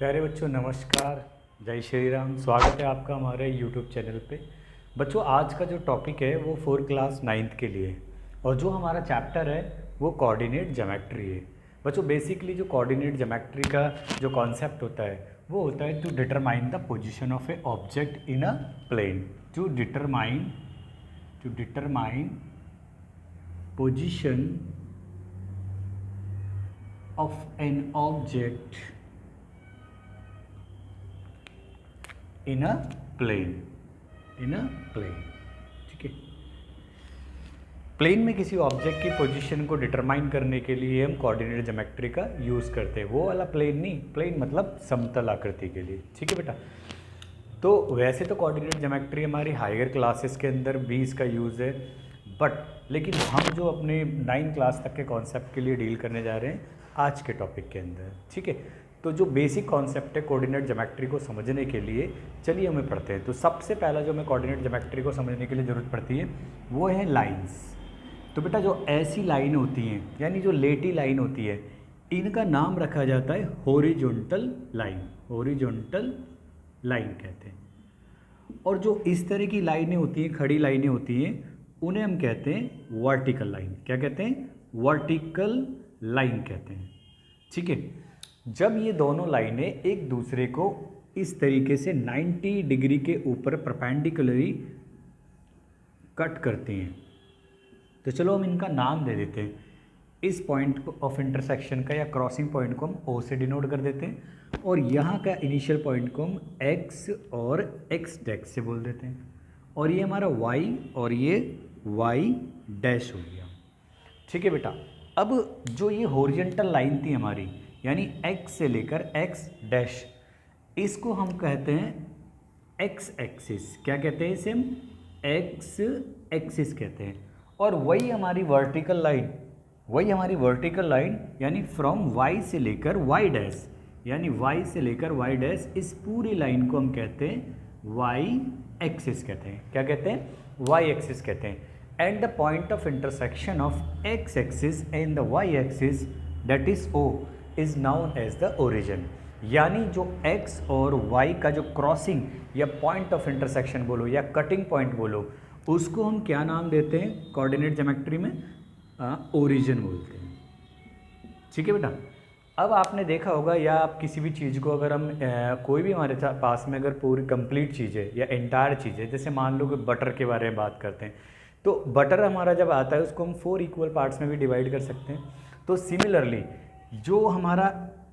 प्यारे बच्चों नमस्कार, जय श्री राम। स्वागत है आपका हमारे यूट्यूब चैनल पे। बच्चों आज का जो टॉपिक है वो 4 क्लास 9th के लिए और जो हमारा चैप्टर है वो कोऑर्डिनेट ज्योमेट्री है। बच्चों बेसिकली जो कोऑर्डिनेट ज्योमेट्री का जो कॉन्सेप्ट होता है वो होता है to determine the position of a object in a plane. To determine position of an object in a plane. ठीक है, प्लेन में किसी ऑब्जेक्ट की पोजीशन को डिटरमाइन करने के लिए हम कोऑर्डिनेट ज्योमेट्री का यूज़ करते हैं। वो वाला प्लेन नहीं, प्लेन मतलब समतल आकृति के लिए। ठीक है बेटा, तो वैसे तो कोऑर्डिनेट ज्योमेट्री हमारी हायर क्लासेस के अंदर भी इसका यूज़ है, बट लेकिन हम जो अपने 9 क्लास तक के कॉन्सेप्ट के लिए डील करने जा रहे हैं आज के टॉपिक के अंदर। ठीक है, तो जो बेसिक कॉन्सेप्ट है कोऑर्डिनेट ज्योमेट्री को समझने के लिए चलिए हमें पढ़ते हैं। तो सबसे पहला जो हमें कोऑर्डिनेट ज्योमेट्री को समझने के लिए ज़रूरत पड़ती है वो है लाइंस। तो बेटा जो ऐसी लाइन होती हैं यानी जो लेटी लाइन होती है इनका नाम रखा जाता है हॉरिजॉन्टल लाइन। हॉरिजॉन्टल लाइन कहते हैं। और जो इस तरह की लाइनें होती हैं, खड़ी लाइनें होती हैं, उन्हें हम कहते हैं वर्टिकल लाइन। क्या कहते हैं? वर्टिकल लाइन कहते हैं। ठीक है, जब ये दोनों लाइनें एक दूसरे को इस तरीके से 90 डिग्री के ऊपर परपेंडिकुलरली कट करती हैं, तो चलो हम इनका नाम दे देते हैं। इस पॉइंट ऑफ इंटरसेक्शन का या क्रॉसिंग पॉइंट को हम O से डिनोट कर देते हैं और यहाँ का इनिशियल पॉइंट को हम X और X डैश से बोल देते हैं और ये हमारा Y और ये Y डैश हो गया। ठीक है बेटा, अब जो ये हॉरिजॉन्टल लाइन थी हमारी यानी X से लेकर X डैश, इसको हम कहते हैं X एक्सिस। क्या कहते हैं इसे? हम X एक्सिस कहते हैं। और वही हमारी वर्टिकल लाइन यानी फ्रॉम Y से लेकर Y डैश, यानी Y से लेकर Y डैश, इस पूरी लाइन को हम कहते हैं Y एक्सिस कहते हैं। क्या कहते हैं? Y एक्सिस कहते हैं। And the point of intersection of X axis and the Y axis that is O is known as the origin. यानी जो X और Y का जो क्रॉसिंग या पॉइंट ऑफ इंटरसेक्शन बोलो या कटिंग पॉइंट बोलो, उसको हम क्या नाम देते हैं कोऑर्डिनेट ज्योमेट्री में? ओरिजिन बोलते हैं। ठीक है बेटा, अब आपने देखा होगा या आप किसी भी चीज़ को अगर हम कोई भी हमारे पास में अगर पूरी कंप्लीट चीज़ है या एंटायर चीज़ है, जैसे मान लो कि बटर के बारे में बात करते हैं, तो बटर हमारा जब आता है उसको हम 4 इक्वल पार्ट्स में भी डिवाइड कर सकते हैं। तो सिमिलरली जो हमारा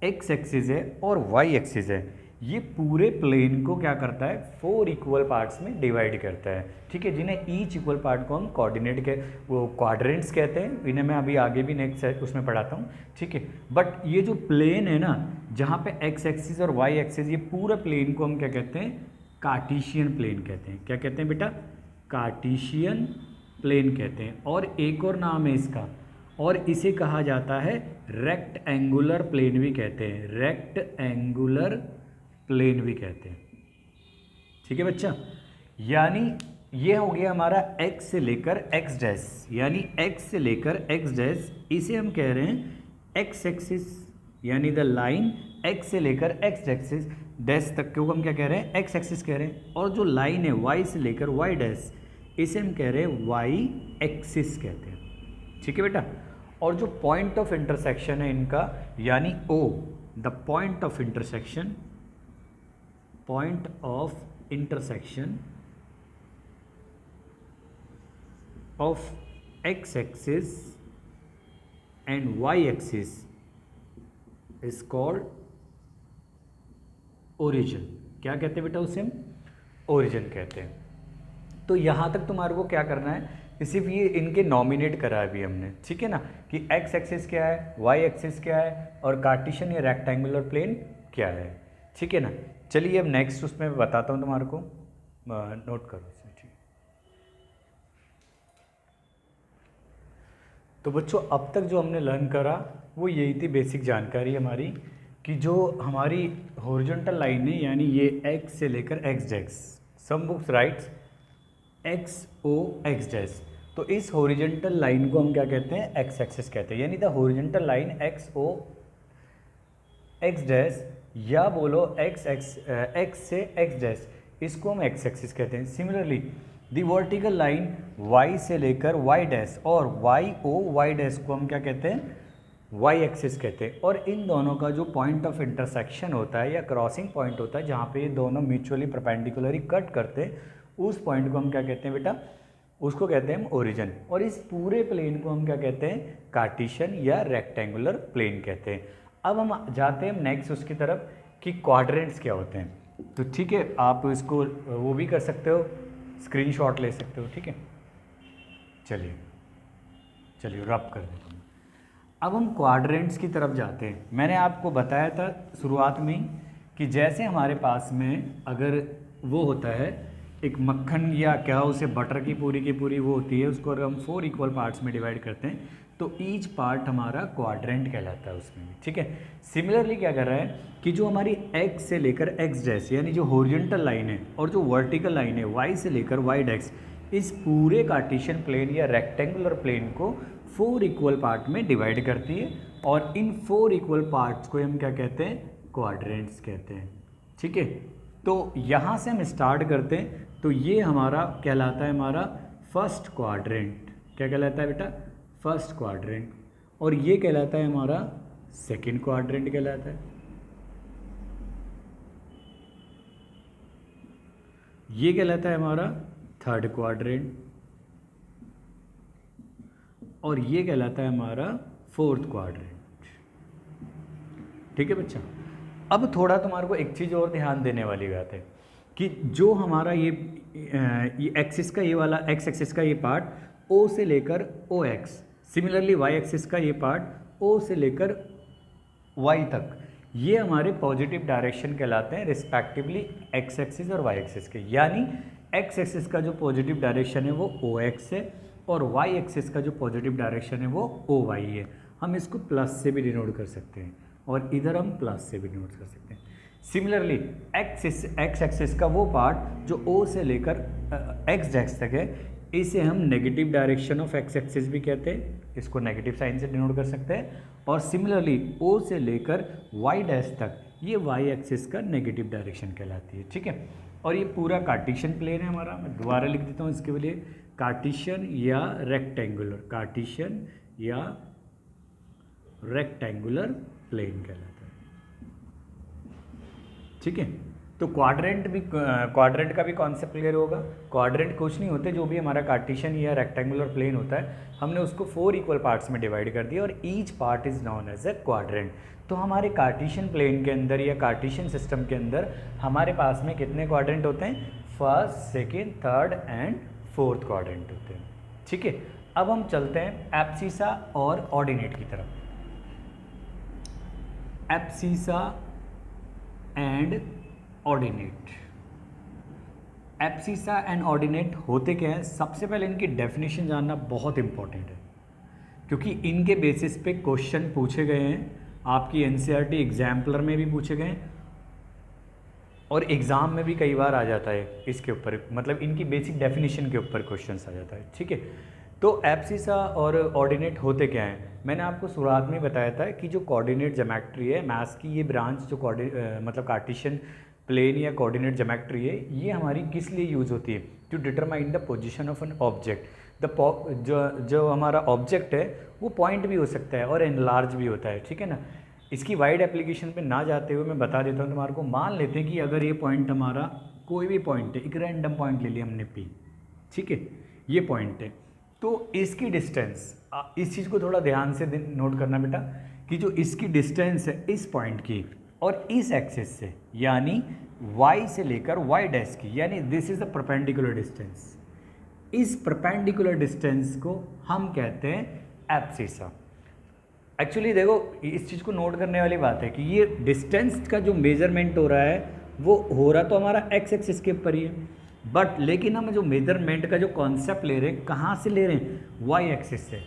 X एक्सिस है और Y एक्सिस है, ये पूरे प्लेन को क्या करता है? 4 इक्वल पार्ट्स में डिवाइड करता है। ठीक है, जिन्हें ईच इक्वल पार्ट को हम कोऑर्डिनेट के वो क्वाड्रेंट्स कहते हैं। इन्हें मैं अभी आगे भी नेक्स्ट उसमें पढ़ाता हूँ। ठीक है, बट ये जो प्लेन है ना, जहाँ पे X एक्सिस और Y एक्सिस, ये पूरे प्लेन को हम क्या कहते हैं? कार्टेशियन प्लेन कहते हैं। क्या कहते हैं बेटा? कार्टेशियन प्लेन कहते हैं। और एक और नाम है इसका, और इसे कहा जाता है रेक्टेंगुलर प्लेन भी कहते हैं। रेक्टेंगुलर प्लेन भी कहते हैं। ठीक है बच्चा, यानी ये हो गया हमारा X से लेकर X डैश, यानी X से लेकर X डैश, इसे हम कह रहे हैं X एक्सिस, यानी द लाइन X से लेकर X एक्सिस डैश तक को हम क्या कह रहे हैं? X एक्सिस कह रहे हैं। और जो लाइन है Y से लेकर Y डैश, इसे हम कह रहे हैं Y एक्सिस कहते हैं। ठीक है बेटा, और जो पॉइंट ऑफ इंटरसेक्शन है इनका यानी O, the point of intersection of X axis and Y axis is called origin. क्या कहते हैं बेटा? उसे हम ओरिजिन कहते हैं। तो यहाँ तक तुम्हारे को क्या करना है? सिर्फ ये इनके नॉमिनेट करा है अभी हमने। ठीक है ना, कि X एक्सिस क्या है, Y एक्सिस क्या है और कार्टेशियन या रेक्टेंगुलर प्लेन क्या है। ठीक है ना, चलिए अब नेक्स्ट उसमें बताता हूँ तुम्हारे को, नोट करो इसमें। ठीक, तो बच्चों अब तक जो हमने लर्न करा वो यही थी बेसिक जानकारी हमारी, कि जो हमारी हॉरिजॉन्टल लाइन है यानी ये X से लेकर X dash, some books writes XO X dash, तो इस हॉरिजॉन्टल लाइन को हम क्या कहते हैं? X एक्सिस कहते हैं। यानी the horizontal line XO X dash या बोलो एक्स से एक्स डैश, इसको हम एक्स एक्सिस कहते हैं। Similarly the vertical line Y से लेकर वाई डैश और वाई ओ वाई डैश को हम क्या कहते हैं, वाई एक्सिस कहते हैं। और इन दोनों का जो पॉइंट ऑफ इंटरसेक्शन होता है या क्रॉसिंग पॉइंट होता है जहाँ पे ये दोनों म्यूचुअली परपेंडिकुलरली कट करते हैं, उस पॉइंट को हम क्या कहते हैं बेटा, उसको कहते हैं हम ओरिजिन। और इस पूरे प्लेन को हम क्या कहते हैं, कार्टेशियन या रेक्टेंगुलर प्लेन कहते हैं। अब हम जाते हैं नेक्स्ट उसकी तरफ कि क्वाड्रेंट्स क्या होते हैं। तो ठीक है, आप इसको वो भी कर सकते हो, स्क्रीनशॉट ले सकते हो, ठीक है। चलिए रब कर देता हूँ। अब हम क्वाड्रेंट्स की तरफ जाते हैं। मैंने आपको बताया था शुरुआत में कि जैसे हमारे पास में अगर वो होता है एक मक्खन या क्या उसे बटर की पूरी वो होती है, उसको अगर हम 4 इक्वल पार्ट्स में डिवाइड करते हैं तो ईच पार्ट हमारा क्वाड्रेंट कहलाता है उसमें भी, ठीक है। सिमिलरली क्या कर रहा है कि जो हमारी एक्स से लेकर एक्स डैश यानी जो हॉरिजॉन्टल लाइन है और जो वर्टिकल लाइन है वाई से लेकर वाई डैश, इस पूरे कार्टेशियन प्लेन या रेक्टेंगुलर प्लेन को 4 इक्वल पार्ट में डिवाइड करती है और इन 4 इक्वल पार्ट्स को हम क्या कहते हैं, क्वाड्रेंट्स कहते हैं, ठीक है। तो यहाँ से हम स्टार्ट करते हैं। तो ये हमारा कहलाता है हमारा फर्स्ट क्वाड्रेंट। क्या कहलाता है बेटा, फर्स्ट क्वाड्रेंट। और ये कहलाता है हमारा सेकंड क्वाड्रेंट कहलाता है। ये कहलाता है हमारा थर्ड क्वाड्रेंट और ये कहलाता है हमारा फोर्थ क्वाड्रेंट, ठीक है बच्चा। अब थोड़ा तुम्हारे को एक चीज़ और ध्यान देने वाली बात है कि जो हमारा ये एक्सिस का ये वाला एक्स एक्सिस का ये पार्ट ओ से लेकर ओ एक्स, सिमिलरली वाई एक्सिस का ये पार्ट ओ से लेकर वाई तक, ये हमारे पॉजिटिव डायरेक्शन कहलाते हैं रिस्पेक्टिवली एक्स एक्सिस और वाई एक्सिस के। यानी एक्स एक्सिस का जो पॉजिटिव डायरेक्शन है वो ओ एक्स है और वाई एक्सिस का जो पॉजिटिव डायरेक्शन है वो ओ वाई है। हम इसको प्लस से भी डिनोट कर सकते हैं और इधर हम प्लस से भी डिनोट कर सकते हैं। सिमिलरली एक्स एक्सिस का वो पार्ट जो ओ से लेकर एक्स डैश तक है, इसे हम negative direction of x axis भी कहते हैं, इसको नेगेटिव साइन से डिनोट कर सकते हैं। और सिमिलरली ओ से लेकर वाई डैश तक ये वाई एक्सिस का नेगेटिव डायरेक्शन कहलाती है, ठीक है। और ये पूरा कार्टेशियन प्लेन है हमारा। मैं दोबारा लिख देता हूँ इसके लिए, कार्टेशियन या रेक्टेंगुलर, कार्टेशियन या रेक्टेंगुलर प्लेन कहलाता है, ठीक है। तो क्वाड्रेंट का भी कॉन्सेप्ट क्लियर होगा। क्वाड्रेंट कुछ नहीं होते, जो भी हमारा कार्टेशियन या रेक्टेंगुलर प्लेन होता है हमने उसको 4 इक्वल पार्ट्स में डिवाइड कर दिया और each part is known as a quadrant. तो हमारे कार्टेशियन प्लेन के अंदर या कार्टेशियन सिस्टम के अंदर हमारे पास में कितने क्वाड्रेंट होते हैं, first, second, third and fourth quadrant होते हैं, ठीक है। अब हम चलते हैं एब्सिसा और ऑर्डिनेट की तरफ। Abscissa and ordinate. Abscissa and ordinate होते क्या है, सबसे पहले इनकी डेफिनेशन जानना बहुत इंपॉर्टेंट है क्योंकि इनके बेसिस पे क्वेश्चन पूछे गए हैं, आपकी एनसीईआरटी एग्जाम्पलर में भी पूछे गए हैं और एग्ज़ाम में भी कई बार आ जाता है इसके ऊपर, मतलब इनकी बेसिक डेफिनेशन के ऊपर क्वेश्चन आ जाता है, ठीक है। तो एब्सिसा और ऑर्डिनेट होते क्या हैं, मैंने आपको शुरुआत में बताया था कि जो कोऑर्डिनेट ज्योमेट्री है मैथ्स की, ये ब्रांच जो मतलब कार्टेशियन प्लेन या कोऑर्डिनेट ज्योमेट्री है, ये हमारी किस लिए यूज़ होती है, to determine the position of an object. जो हमारा ऑब्जेक्ट है वो पॉइंट भी हो सकता है और एनलार्ज भी होता है, ठीक है ना। इसकी वाइड एप्लीकेशन पे ना जाते हुए मैं बता देता हूँ तुम्हारे को। मान लेते हैं कि अगर ये पॉइंट हमारा कोई भी पॉइंट है, एक रैंडम पॉइंट ले लिया हमने P, ठीक है, ये पॉइंट है, तो इसकी डिस्टेंस, इस चीज़ को थोड़ा ध्यान से नोट करना बेटा कि जो इसकी डिस्टेंस है इस पॉइंट की और इस एक्सिस से, यानी y से लेकर y डैश की, यानी this is the perpendicular distance, इस परपेंडिकुलर डिस्टेंस को हम कहते हैं एब्सिसा। एक्चुअली देखो, इस चीज़ को नोट करने वाली बात है कि ये डिस्टेंस का जो मेजरमेंट हो रहा है वो हो रहा तो हमारा एक्स एक्सिस के ऊपर ही है, बट लेकिन हम जो मेजरमेंट का जो कॉन्सेप्ट ले रहे हैं कहाँ से ले रहे हैं, वाई एक्सिस से,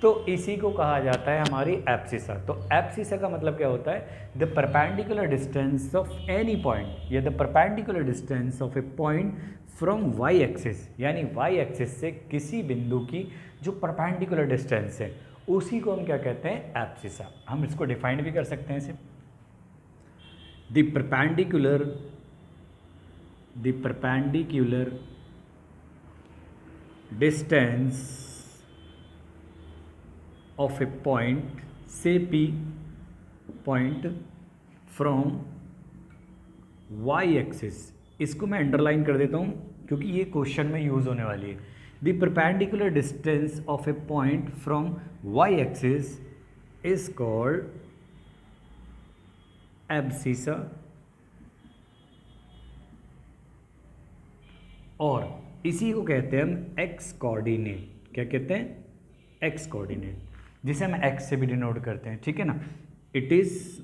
तो इसी को कहा जाता है हमारी एब्सिसा। तो एब्सिसा का मतलब क्या होता है, the perpendicular distance of any point या the perpendicular distance of a point from Y axis, यानी वाई एक्सिस से किसी बिंदु की जो परपेंडिकुलर डिस्टेंस है उसी को हम क्या कहते हैं, एब्सिसा। हम इसको डिफाइन भी कर सकते हैं इसे the perpendicular distance of a point, say P point from y axis, इसको मैं अंडरलाइन कर देता हूँ क्योंकि ये क्वेश्चन में यूज़ होने वाली है। The perpendicular distance of a point from y axis is called abscissa, और इसी को कहते हैं हम एक्स कोऑर्डिनेट। क्या कहते हैं? एक्स कोऑर्डिनेट, जिसे हम एक्स से भी डिनोट करते हैं, ठीक है ना। It is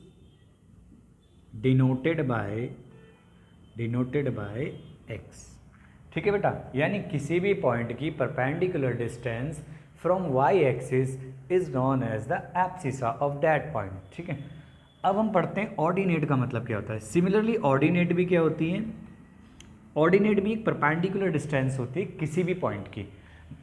denoted by X, ठीक है बेटा। यानी किसी भी पॉइंट की perpendicular distance from Y axis is known as the abscissa of that point, ठीक है। अब हम पढ़ते हैं ऑर्डिनेट का मतलब क्या होता है। सिमिलरली ऑर्डिनेट भी क्या होती है? ऑर्डिनेट भी एक परपेंडिकुलर डिस्टेंस होती है किसी भी पॉइंट की।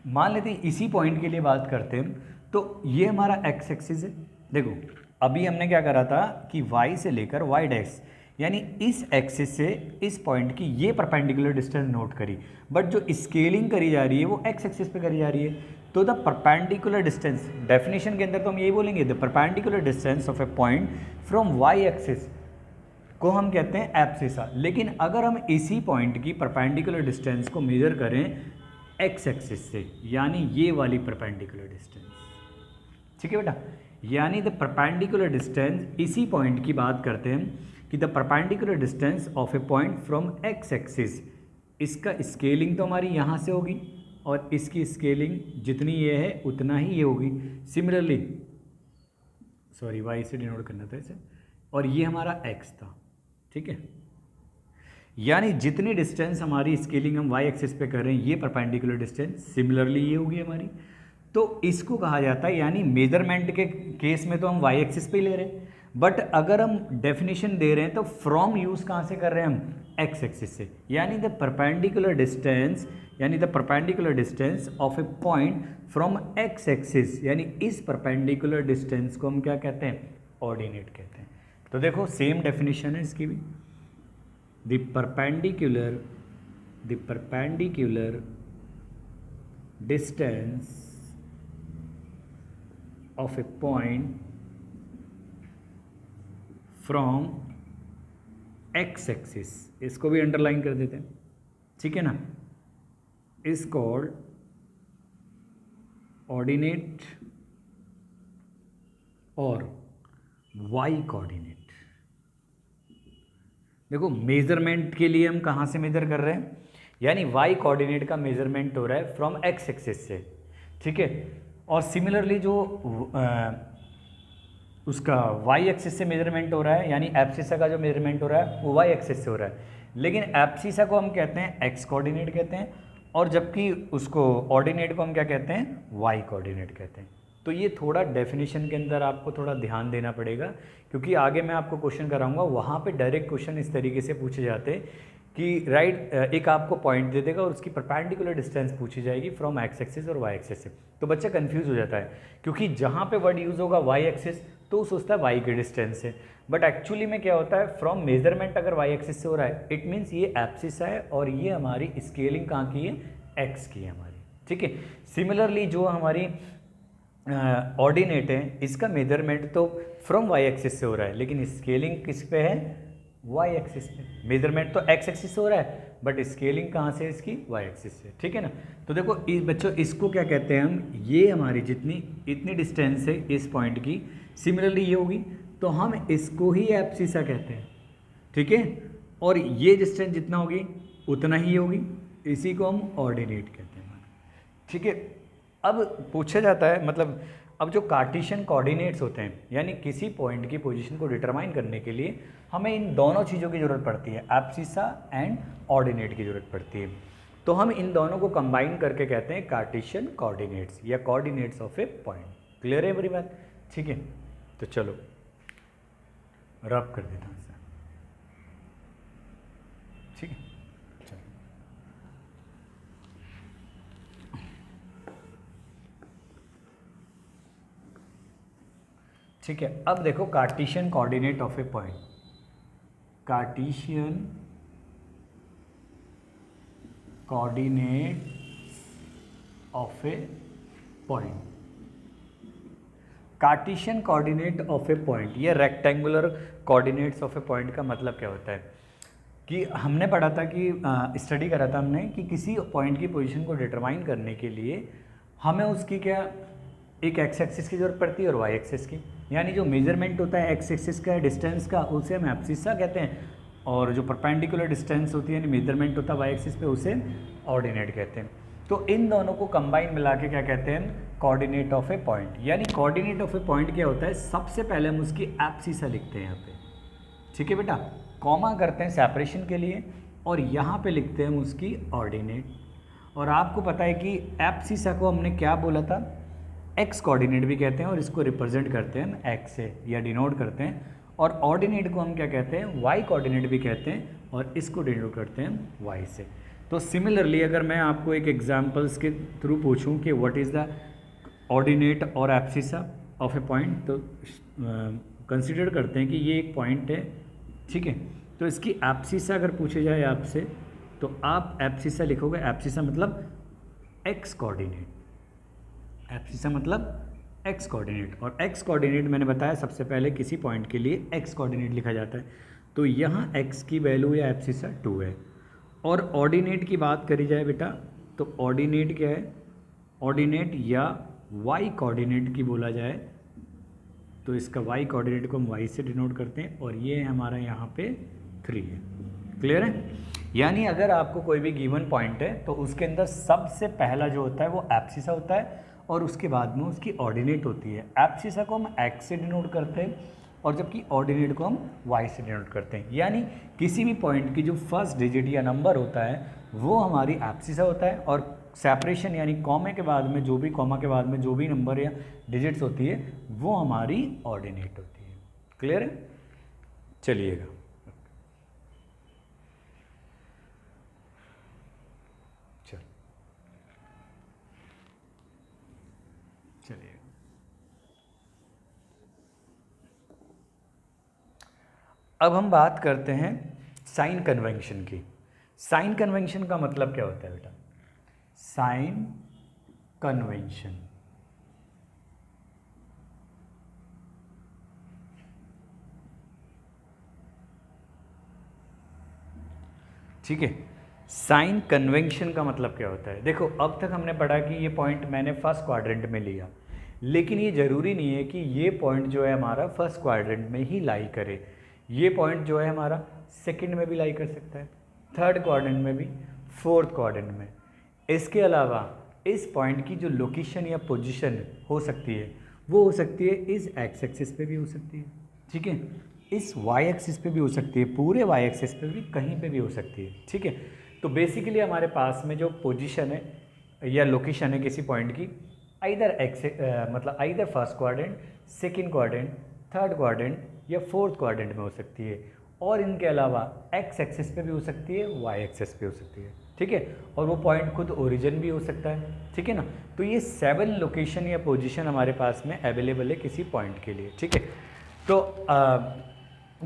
मान लेते हैं इसी पॉइंट के लिए बात करते हैं, तो ये हमारा एक्स एक्सिस है। देखो अभी हमने क्या करा था कि y से लेकर y डैश, यानी इस एक्सिस से इस पॉइंट की ये परपेंडिकुलर डिस्टेंस नोट करी, बट जो स्केलिंग करी जा रही है वो x एक्सिस पे करी जा रही है। तो द परपेंडिकुलर डिस्टेंस, डेफिनेशन के अंदर तो हम यही बोलेंगे, the perpendicular distance of a point from y axis को हम कहते हैं एब्सिसा। लेकिन अगर हम इसी पॉइंट की परपेंडिकुलर डिस्टेंस को मेजर करें x एक्सिस से, यानी ये वाली परपेंडिकुलर डिस्टेंस, ठीक है बेटा। यानी द परपेंडिकुलर डिस्टेंस, इसी पॉइंट की बात करते हैं कि the perpendicular distance of a point from x axis, इसका स्केलिंग तो हमारी यहाँ से होगी और इसकी स्केलिंग जितनी ये है उतना ही ये होगी। सिमिलरली सॉरी y से डिनोट करना था इसे, और ये हमारा x था, ठीक है। यानी जितनी डिस्टेंस हमारी स्केलिंग हम y एक्सिस पे कर रहे हैं, ये परपेंडिकुलर डिस्टेंस सिमिलरली ये होगी हमारी। तो इसको कहा जाता है, यानी मेजरमेंट के केस में तो हम y एक्सिस पे ले रहे हैं, बट अगर हम डेफिनेशन दे रहे हैं तो फ्रॉम यूज़ कहाँ से कर रहे हैं हम? x एक्सिस से। यानी the perpendicular distance of a point from x axis, यानी इस परपेंडिकुलर डिस्टेंस को हम क्या कहते हैं? ऑर्डिनेट कहते हैं। तो देखो सेम डेफिनेशन है इसकी भी। The perpendicular distance of a point from x axis, इसको भी अंडरलाइन कर देते हैं, ठीक है ना, इज कॉल्ड ऑर्डिनेट और y कोऑर्डिनेट। देखो मेजरमेंट के लिए हम कहाँ से मेजर कर रहे हैं? यानी y कोऑर्डिनेट का मेजरमेंट हो रहा है फ्रॉम x एक्सिस से, ठीक है। और सिमिलरली जो उसका y एक्सिस से मेजरमेंट हो रहा है, यानी एब्सिसा का जो मेजरमेंट हो रहा है वो y एक्सिस से हो रहा है, लेकिन एब्सिसा को हम कहते हैं x कोऑर्डिनेट कहते हैं, और जबकि उसको ऑर्डिनेट को हम क्या कहते हैं? y कोऑर्डिनेट कहते हैं। तो ये थोड़ा डेफिनेशन के अंदर आपको थोड़ा ध्यान देना पड़ेगा, क्योंकि आगे मैं आपको क्वेश्चन कराऊंगा, वहाँ पे डायरेक्ट क्वेश्चन इस तरीके से पूछे जाते हैं कि राइट एक आपको पॉइंट दे देगा और उसकी परपेंडिकुलर डिस्टेंस पूछी जाएगी फ्रॉम x एक्सिस और y एक्सिस से। तो बच्चा कंफ्यूज हो जाता है, क्योंकि जहाँ पे वर्ड यूज़ होगा y एक्सिस तो वो सोचता है y के डिस्टेंस से, बट एक्चुअली में क्या होता है, फ्रॉम मेजरमेंट अगर y एक्सिस से हो रहा है इट मीन्स ये एब्सिस है और ये हमारी स्केलिंग कहाँ की है? x की है हमारी, ठीक है। सिमिलरली जो हमारी ऑर्डिनेट है, इसका मेजरमेंट तो फ्रॉम y एक्सिस से हो रहा है, लेकिन स्केलिंग किस पे है? y एक्सिस पे। मेजरमेंट तो x एक्सिस से हो रहा है, बट स्केलिंग कहाँ से? इसकी y एक्सिस से, ठीक है ना। तो देखो इस बच्चों इसको क्या कहते हैं हम? ये हमारी जितनी इतनी डिस्टेंस है इस पॉइंट की, सिमिलरली ये होगी तो हम इसको ही एब्सिसा कहते हैं, ठीक है। और ये डिस्टेंस जितना होगी उतना ही होगी, इसी को हम ऑर्डिनेट कहते हैं, ठीक है। अब पूछा जाता है, मतलब अब जो कार्टेशियन कोऑर्डिनेट्स होते हैं, यानी किसी पॉइंट की पोजीशन को डिटरमाइन करने के लिए हमें इन दोनों चीज़ों की ज़रूरत पड़ती है, एब्सिसा एंड ऑर्डिनेट की ज़रूरत पड़ती है। तो हम इन दोनों को कंबाइन करके कहते हैं कार्टेशियन कोऑर्डिनेट्स या coordinates of a point. Clear है मेरी बात? ठीक है, तो चलो रब कर देता हूँ इसे, ठीक है। ठीक है, अब देखो Cartesian coordinate of a point. Cartesian coordinates of a point. Cartesian coordinate of a point, ये rectangular coordinates of a point का मतलब क्या होता है कि हमने पढ़ा था कि स्टडी करा था हमने कि किसी पॉइंट की पोजीशन को डिटरमाइन करने के लिए हमें उसकी क्या एक एक्स एक्सिस की जरूरत पड़ती है और वाई एक्सिस की, यानी जो मेजरमेंट होता है एक्स एक्सिस का डिस्टेंस का उसे हम एब्सिसा कहते हैं, और जो परपेंडिकुलर डिस्टेंस होती है यानी मेजरमेंट होता है वाई एक्सिस पे उसे ऑर्डिनेट कहते हैं। तो इन दोनों को कंबाइन मिला के क्या कहते हैं, कोऑर्डिनेट ऑफ ए पॉइंट। यानी कोऑर्डिनेट ऑफ ए पॉइंट क्या होता है, सबसे पहले हम उसकी एब्सिसा लिखते हैं यहाँ पे, ठीक है बेटा, कॉमा करते हैं सेपरेशन के लिए और यहाँ पे लिखते हैं हम उसकी ऑर्डिनेट। और आपको पता है कि एब्सिसा को हमने क्या बोला था, एक्स कोऑर्डिनेट भी कहते हैं और इसको रिप्रेजेंट करते हैं हम एक्स से या डिनोट करते हैं, और ऑर्डिनेट को हम क्या कहते हैं, वाई कोऑर्डिनेट भी कहते हैं और इसको डिनोट करते हैं वाई से। तो सिमिलरली अगर मैं आपको एक एग्जांपल्स के थ्रू पूछूं कि व्हाट इज़ द ऑर्डिनेट और एब्सिसा ऑफ ए पॉइंट, तो कंसीडर करते हैं कि ये एक पॉइंट है, ठीक है, तो इसकी एब्सिसा अगर पूछे जाए आपसे तो आप एब्सिसा लिखोगे, एब्सिसा मतलब एक्स कोऑर्डिनेट, एब्सिसा मतलब एक्स कोऑर्डिनेट, और एक्स कोऑर्डिनेट मैंने बताया सबसे पहले किसी पॉइंट के लिए एक्स कोऑर्डिनेट लिखा जाता है, तो यहाँ एक्स की वैल्यू या एब्सिसा 2 है। और ऑर्डिनेट की बात करी जाए बेटा तो ऑर्डिनेट क्या है, ऑर्डिनेट या वाई कोऑर्डिनेट की बोला जाए तो इसका वाई कोऑर्डिनेट को हम वाई से डिनोट करते हैं और ये हमारा यहाँ पे 3 है। क्लियर है? यानी अगर आपको कोई भी गिवन पॉइंट है तो उसके अंदर सबसे पहला जो होता है वो एब्सिसा होता है और उसके बाद में उसकी ऑर्डिनेट होती है। एब्सिसा को हम एक्स से डिनोट करते हैं और जबकि ऑर्डिनेट को हम वाई से डिनोट करते हैं। यानी किसी भी पॉइंट की जो फर्स्ट डिजिट या नंबर होता है वो हमारी एब्सिसा होता है और सेपरेशन यानी कॉमा के बाद में जो भी नंबर या डिजिट्स होती है वो हमारी ऑर्डिनेट होती है। क्लियर है? चलिएगा, चलिए अब हम बात करते हैं साइन कन्वेंशन की। साइन कन्वेंशन का मतलब क्या होता है बेटा? साइन कन्वेंशन ठीक है, साइन कन्वेंशन का मतलब क्या होता है? देखो अब तक हमने पढ़ा कि ये पॉइंट मैंने फर्स्ट क्वाड्रेंट में लिया, लेकिन ये ज़रूरी नहीं है कि ये पॉइंट जो है हमारा फर्स्ट क्वाड्रेंट में ही लाई करे। ये पॉइंट जो है हमारा सेकंड में भी लाई कर सकता है, थर्ड क्वाड्रेंट में भी, फोर्थ क्वाड्रेंट में। इसके अलावा इस पॉइंट की जो लोकेशन या पोजीशन हो सकती है वो हो सकती है इस एक्स एक्सिस पे भी हो सकती है, ठीक है, इस वाई एक्सिस पे भी हो सकती है, पूरे वाई एक्सिस पे भी कहीं पे भी हो सकती है, ठीक है। तो बेसिकली हमारे पास में जो पोजीशन है या लोकेशन है किसी पॉइंट की आइदर मतलब either first quadrant, second quadrant, third quadrant या फोर्थ क्वाड्रेंट में हो सकती है, और इनके अलावा एक्स एक्सिस पे भी हो सकती है, वाई एक्सिस पे हो सकती है, ठीक है, और वो पॉइंट खुद ओरिजिन भी हो सकता है, ठीक है ना। तो ये 7 लोकेशन या पोजीशन हमारे पास में अवेलेबल है किसी पॉइंट के लिए, ठीक है। तो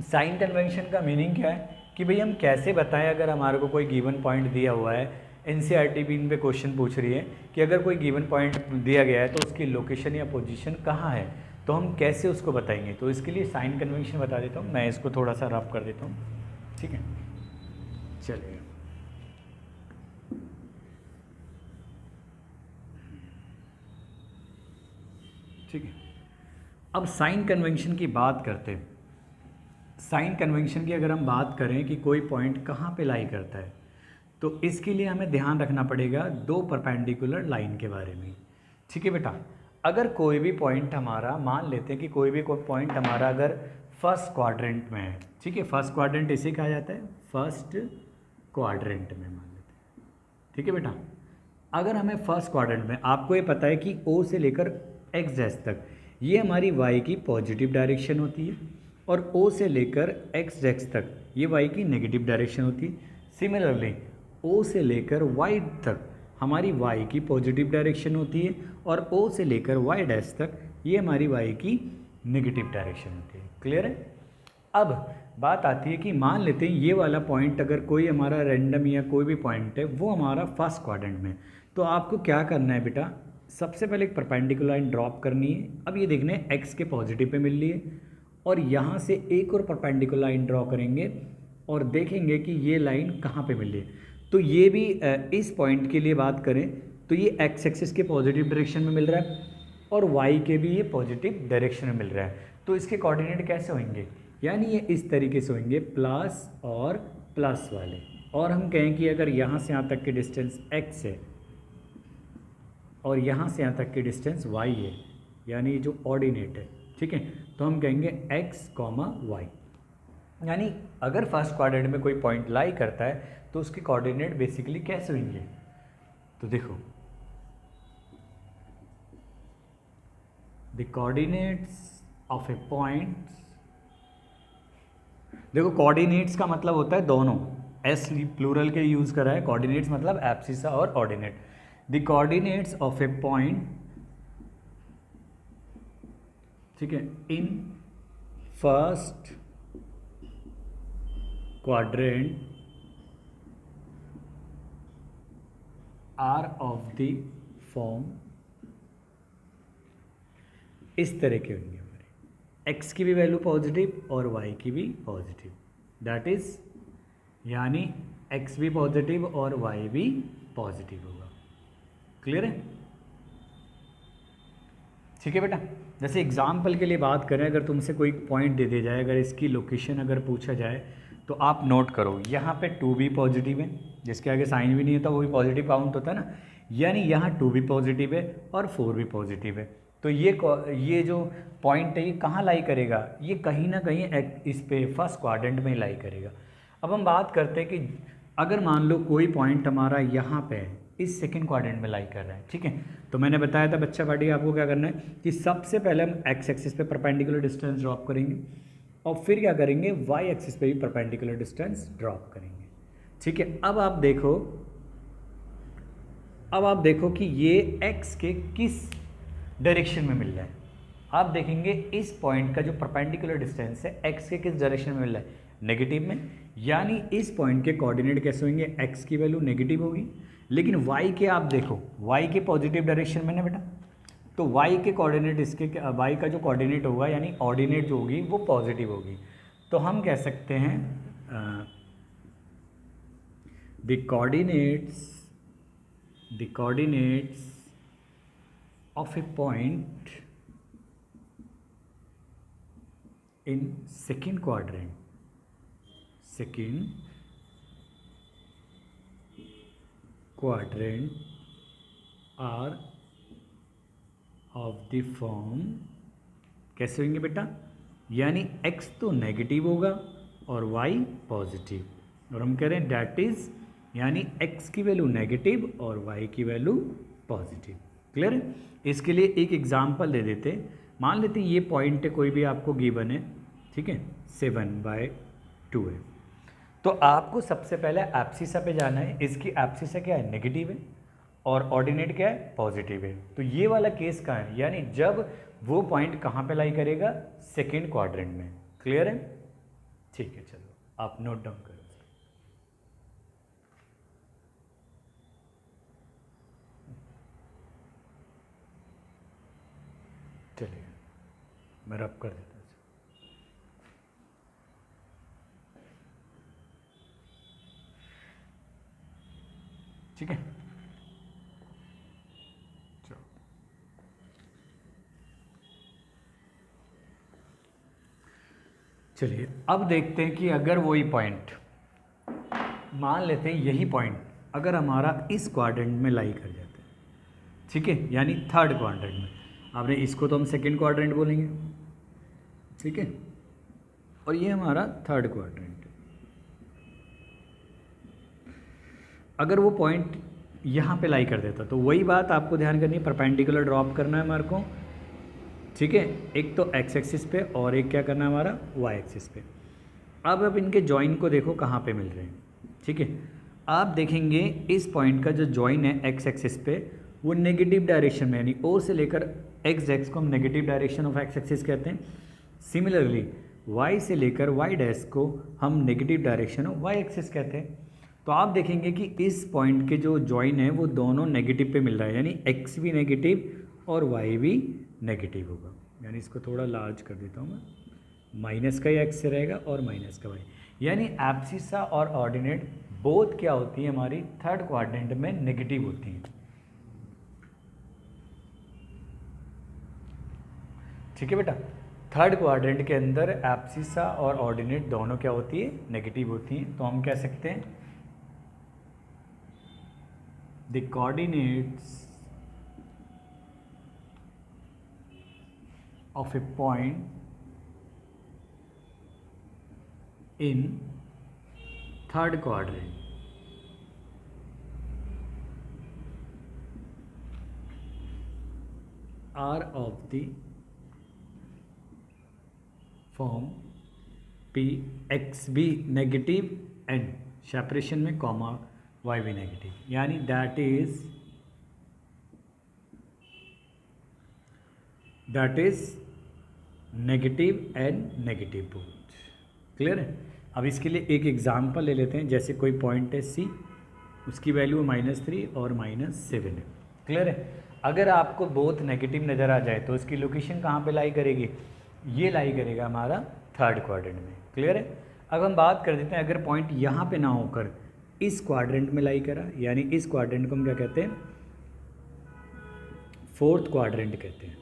साइन कन्वेंशन का मीनिंग क्या है कि भाई हम कैसे बताएं अगर हमारे को कोई गिवन पॉइंट दिया हुआ है, एनसीईआरटी भी इन पे क्वेश्चन पूछ रही है कि अगर कोई गिवन पॉइंट दिया गया है तो उसकी लोकेशन या पोजीशन कहाँ है, तो हम कैसे उसको बताएंगे। तो इसके लिए साइन कन्वेंशन बता देता हूँ, मैं इसको थोड़ा सा रफ कर देता हूँ, ठीक है। चलिए ठीक है, अब साइन कन्वेंशन की बात करते हैं। साइन कन्वेंशन की अगर हम बात करें कि कोई पॉइंट कहाँ पे लाई करता है, तो इसके लिए हमें ध्यान रखना पड़ेगा 2 परपेंडिकुलर लाइन के बारे में, ठीक है बेटा। अगर कोई भी पॉइंट हमारा, मान लेते हैं कि कोई भी पॉइंट हमारा अगर फर्स्ट क्वाड्रेंट में है, ठीक है, फर्स्ट क्वाड्रेंट इसे कहा जाता है फर्स्ट क्वाड्रेंट में, मान लेते हैं, ठीक है बेटा। अगर हमें फर्स्ट क्वाड्रेंट में, आपको ये पता है कि ओ से लेकर एक्स डैश तक ये हमारी वाई की पॉजिटिव डायरेक्शन होती है और ओ से लेकर एक्स डैश तक ये वाई की नेगेटिव डायरेक्शन होती है। सिमिलरली ओ से लेकर वाई तक हमारी वाई की पॉजिटिव डायरेक्शन होती है और ओ से लेकर वाई डैश तक ये हमारी वाई की नेगेटिव डायरेक्शन होती है। क्लियर है? अब बात आती है कि मान लेते हैं ये वाला पॉइंट अगर कोई हमारा रैंडम या कोई भी पॉइंट है वो हमारा फर्स्ट क्वाड्रेंट में, तो आपको क्या करना है बेटा, सबसे पहले एक परपेंडिकुलर लाइन ड्रॉप करनी है। अब ये देखना है एक्स के पॉजिटिव पे मिल रही है, और यहाँ से एक और परपेंडिकुलर लाइन ड्रॉ करेंगे और देखेंगे कि ये लाइन कहाँ पे मिल रही है। तो ये भी इस पॉइंट के लिए बात करें तो ये एक्स एक्सिस के पॉजिटिव डायरेक्शन में मिल रहा है और वाई के भी ये पॉजिटिव डायरेक्शन में मिल रहा है। तो इसके कोऑर्डिनेट कैसे होंगे, यानी ये इस तरीके से होंगे, प्लस और प्लस वाले। और हम कहें कि अगर यहाँ से यहाँ तक की डिस्टेंस x है और यहाँ से यहाँ तक की डिस्टेंस y है, यानी जो ऑर्डिनेट है, ठीक है, तो हम कहेंगे x, y। यानी अगर फर्स्ट क्वाड्रेंट में कोई पॉइंट लाई करता है तो उसके कोऑर्डिनेट बेसिकली कैसे होंगे। तो देखो, the coordinates of a point, देखो कोऑर्डिनेट्स का मतलब होता है दोनों, एस प्लूरल के यूज करा है, कोऑर्डिनेट्स मतलब एब्सिसा और ordinate. The coordinates of a point, ठीक है, in first quadrant are of the form, इस तरह के होंगे हमारे, x की भी वैल्यू पॉजिटिव और y की भी पॉजिटिव, दैट इज यानी x भी पॉजिटिव और y भी पॉजिटिव होगा। क्लियर है, ठीक है बेटा। जैसे एग्जाम्पल के लिए बात करें, अगर तुमसे कोई पॉइंट दे दिया जाए, अगर इसकी लोकेशन अगर पूछा जाए तो आप नोट करो, यहाँ पे 2 भी पॉजिटिव है, जिसके आगे साइन भी नहीं होता वो भी पॉजिटिव काउंट होता है ना, यानी यहाँ 2 भी पॉजिटिव है और 4 भी पॉजिटिव है। तो ये जो पॉइंट है ये कहाँ लाई करेगा, ये कहीं ना कहीं इस पे फर्स्ट क्वाड्रेंट में लाई करेगा। अब हम बात करते हैं कि अगर मान लो कोई पॉइंट हमारा यहाँ पे है, इस सेकंड क्वाड्रेंट में लाई कर रहा है, ठीक है, तो मैंने बताया था बच्चा पार्टी आपको क्या करना है कि सबसे पहले हम एक्स एक्सिस पे परपेंडिकुलर डिस्टेंस ड्रॉप करेंगे और फिर क्या करेंगे, वाई एक्सिस पे भी परपेंडिकुलर डिस्टेंस ड्रॉप करेंगे, ठीक है। अब आप देखो कि ये एक्स के किस डायरेक्शन में मिल रहा है। आप देखेंगे इस पॉइंट का जो परपेंडिकुलर डिस्टेंस है एक्स के किस डायरेक्शन में मिल रहा है, नेगेटिव में, यानी इस पॉइंट के कोऑर्डिनेट कैसे होंगे, एक्स की वैल्यू नेगेटिव होगी, लेकिन वाई के आप देखो, वाई के पॉजिटिव डायरेक्शन में ना बेटा, तो वाई के कोऑर्डिनेट, इसके वाई का जो कोऑर्डिनेट होगा यानी ऑर्डिनेट जो होगी वो पॉजिटिव होगी। तो हम कह सकते हैं the coordinates of a point in second quadrant are of the form, कैसे होंगे बेटा, यानी x तो नेगेटिव होगा और y पॉजिटिव, और हम कह रहे हैं डैट इज यानी x की वैल्यू नेगेटिव और y की वैल्यू पॉजिटिव। क्लियर है। इसके लिए एक एग्जांपल दे देते, मान लेते हैं ये पॉइंट है कोई भी आपको गिवन है, ठीक है, 7/2 है, तो आपको सबसे पहले एब्सिसा पे जाना है। इसकी एब्सिसा क्या है, नेगेटिव है, और ऑर्डिनेट क्या है, पॉजिटिव है। तो ये वाला केस कहाँ है, यानी जब वो पॉइंट कहाँ पे लाई करेगा, सेकेंड क्वाड्रेंट में। क्लियर है, ठीक है, चलो आप नोट डाउन करो। चलिए मैं रब कर देता हूँ, ठीक है। चलो चलिए अब देखते हैं कि अगर वही पॉइंट, मान लेते हैं यही पॉइंट अगर हमारा इस क्वाड्रेंट में लाई कर जाता है, ठीक है, यानी थर्ड क्वाड्रेंट में, आपने इसको तो हम सेकेंड क्वाड्रेंट बोलेंगे, ठीक है, और ये हमारा थर्ड क्वाड्रेंट है। अगर वो पॉइंट यहाँ पे लाई कर देता तो वही बात आपको ध्यान करनी है, परपेंडिकुलर ड्रॉप करना है हमारे को, ठीक है, एक तो एक्स एक्सिस पे और एक क्या करना है हमारा वाई एक्सिस पे। अब इनके जॉइन को देखो कहाँ पे मिल रहे हैं, ठीक है, आप देखेंगे इस पॉइंट का जो जॉइन है एक्स एक्सिस पे वो नेगेटिव डायरेक्शन में, यानी ओ से लेकर एक्स को हम negative direction of x axis कहते हैं। सिमिलरली y से लेकर y डैश को हम negative direction of y axis कहते हैं। तो आप देखेंगे कि इस पॉइंट के जो जॉइन है वो दोनों नेगेटिव पे मिल रहा है, यानी x भी नेगेटिव और y भी नेगेटिव होगा। यानी इसको थोड़ा लार्ज कर देता हूँ मैं, माइनस का x से रहेगा और माइनस का y, यानी एब्सिसा और ऑर्डिनेट बोथ क्या होती है हमारी थर्ड क्वाड्रेंट में नेगेटिव होती हैं। ठीक है बेटा, थर्ड क्वाड्रेंट के अंदर एब्सिसा और ऑर्डिनेट दोनों क्या होती है, नेगेटिव होती हैं। तो हम कह सकते हैं the coordinates of a point in third quadrant are of the form P X भी नेगेटिव एंड सेपरेशन में कॉमा वाई भी नेगेटिव, यानी that is negative and negative both. Clear है। अब इसके लिए एक एग्जांपल ले लेते हैं, जैसे कोई पॉइंट है सी, उसकी वैल्यू -3 और -7 है। क्लियर है। अगर आपको बोथ नेगेटिव नज़र आ जाए तो इसकी लोकेशन कहाँ पे लाई करेगी, ये लाई करेगा हमारा थर्ड क्वाड्रेंट में। क्लियर है। अब हम बात कर देते हैं अगर पॉइंट यहाँ पे ना होकर इस क्वाड्रेंट में लाई करा, यानी इस क्वाड्रेंट को हम क्या कहते हैं, फोर्थ क्वाड्रेंट कहते हैं।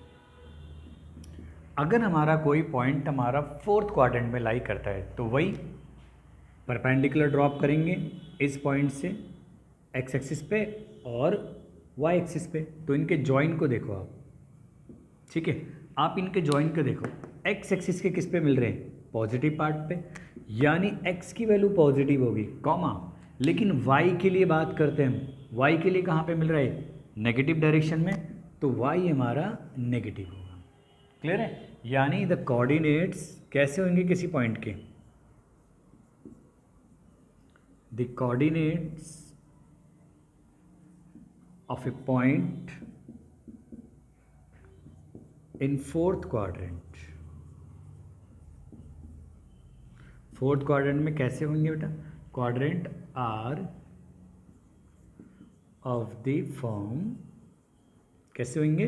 अगर हमारा कोई पॉइंट हमारा फोर्थ क्वाड्रेंट में लाई करता है तो वही परपेंडिकुलर ड्रॉप करेंगे इस पॉइंट से एक्स एक्सिस पे और वाई एक्सिस पे। तो इनके जॉइन को देखो आप, ठीक है, आप इनके जॉइन को देखो, एक्स एक्सिस के किस पे मिल रहे हैं, पॉजिटिव पार्ट पे, यानी एक्स की वैल्यू पॉजिटिव होगी कॉमा, लेकिन वाई के लिए बात करते हैं हम, वाई के लिए कहाँ पे मिल रहा है, नेगेटिव डायरेक्शन में, तो वाई हमारा नेगेटिव होगा। क्लियर है। यानी द कोऑर्डिनेट्स कैसे होंगे किसी पॉइंट के, the coordinates of a point in fourth quadrant, fourth quadrant में कैसे होंगे बेटा, quadrant are of the form कैसे होंगे,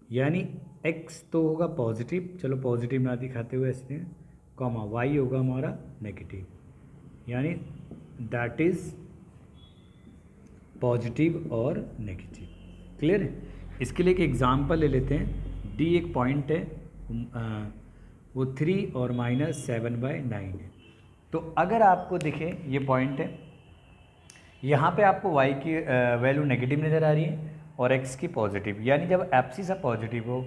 यानी x तो होगा पॉजिटिव, चलो पॉजिटिव ना दिखाते हुए ऐसे कॉमा, y होगा हमारा नेगेटिव, यानी दैट इज पॉजिटिव और नेगेटिव। क्लियर है। इसके लिए एक एग्जांपल ले लेते हैं, डी एक पॉइंट है, वो 3 और -7/9 है। तो अगर आपको दिखे ये पॉइंट है, यहाँ पे आपको y की वैल्यू नेगेटिव नज़र आ रही है और x की पॉजिटिव, यानी जब एब्सिसा पॉजिटिव हो